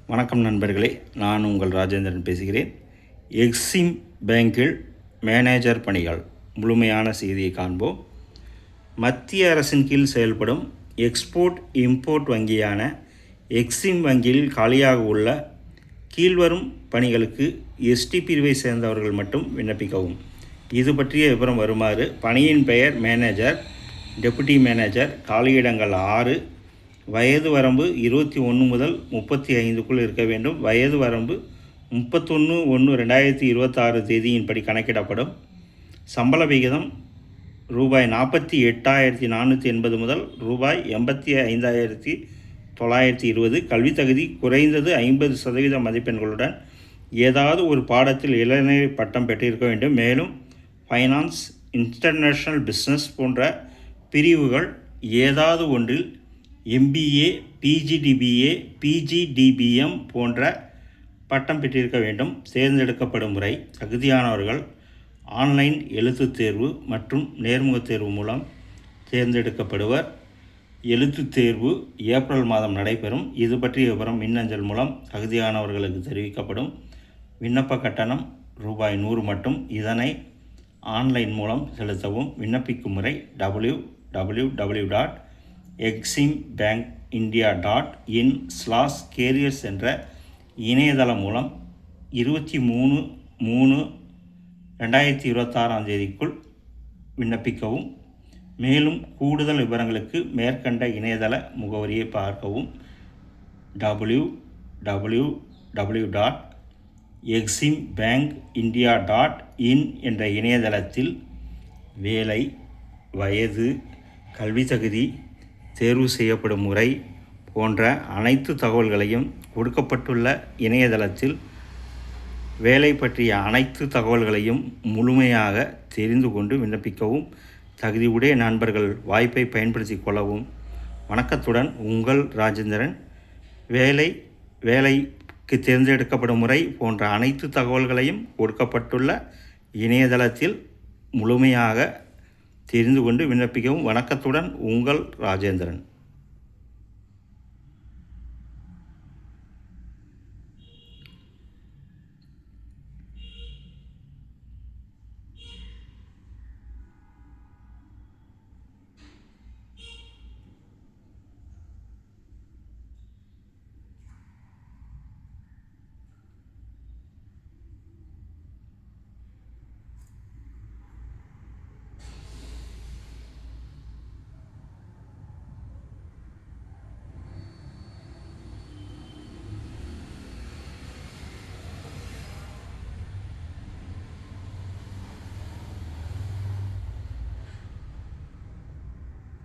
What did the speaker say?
வணக்கம் நண்பர்களே, நான் உங்கள் ராஜேந்திரன் பேசுகிறேன். எக்ஸிம் பேங்கில் மேனேஜர் பணிகள் முழுமையான செய்தியை காண்போம். மத்திய அரசின் கீழ் செயல்படும் எக்ஸ்போர்ட் இம்போர்ட் வங்கியான எக்ஸிம் வங்கியில் காலியாக உள்ள கீழ்வரும் பணிகளுக்கு எஸ்டி பிரிவை சேர்ந்தவர்கள் மட்டும் விண்ணப்பிக்கவும். இது பற்றிய விவரம் வருமாறு: பணியின் பெயர் மேனேஜர், டெபுட்டி மேனேஜர், காலியிடங்கள் 6, வயது வரம்பு 21 முதல் 35க்குள் இருக்க வேண்டும். வயது வரம்பு 31/1/2026 தேதியின்படி கணக்கிடப்படும். சம்பள விகிதம் ரூபாய் 48,480 முதல் ரூபாய் 85,920. கல்வித் தகுதி குறைந்தது 50% மதிப்பெண்களுடன் ஏதாவது ஒரு பாடத்தில் இளநிலை பட்டம் பெற்றிருக்க வேண்டும். மேலும் ஃபைனான்ஸ், இன்டர்நேஷ்னல் பிஸ்னஸ் போன்ற பிரிவுகள் ஏதாவது ஒன்றில் MBA, PGDBA, PGDBM போன்ற பட்டம் பெற்றிருக்க வேண்டும். தேர்ந்தெடுக்கப்படும் முறை: தகுதியானவர்கள் ஆன்லைன் எழுத்துத் தேர்வு மற்றும் நேர்முகத் தேர்வு மூலம் தேர்ந்தெடுக்கப்படுவர். எழுத்துத் தேர்வு ஏப்ரல் மாதம் நடைபெறும். இது பற்றிய விவரம் மின்னஞ்சல் மூலம் தகுதியானவர்களுக்கு தெரிவிக்கப்படும். விண்ணப்ப கட்டணம் ரூபாய் 100 மட்டும். இதனை ஆன்லைன் மூலம் செலுத்தவும். விண்ணப்பிக்கும் முறை: www.eximbankindia.in/careers என்ற இணையதளம் மூலம் 23/3/2026 தேதிக்குள் விண்ணப்பிக்கவும். மேலும் கூடுதல் விவரங்களுக்கு மேற்கண்ட இணையதள முகவரியை பார்க்கவும்: www.eximbankindia.in என்ற இணையதளத்தில் வேலை, வயது, கல்வி தகுதி, தேர்வு செய்யப்படும் முறை போன்ற அனைத்து தகவல்களையும் கொடுக்கப்பட்டுள்ள இணையதளத்தில் வேலை பற்றிய அனைத்து தகவல்களையும் முழுமையாக தெரிந்து கொண்டு விண்ணப்பிக்கவும். தகுதியுடைய நண்பர்கள் வாய்ப்பை பயன்படுத்தி கொள்ளவும். வணக்கத்துடன் உங்கள் ராஜேந்திரன். வேலைக்கு தேர்ந்தெடுக்கப்படும் முறை போன்ற அனைத்து தகவல்களையும் கொடுக்கப்பட்டுள்ள இணையதளத்தில் முழுமையாக தெரிந்து கொண்டு விண்ணப்பிக்கவும். வணக்கத்துடன் உங்கள் ராஜேந்திரன்.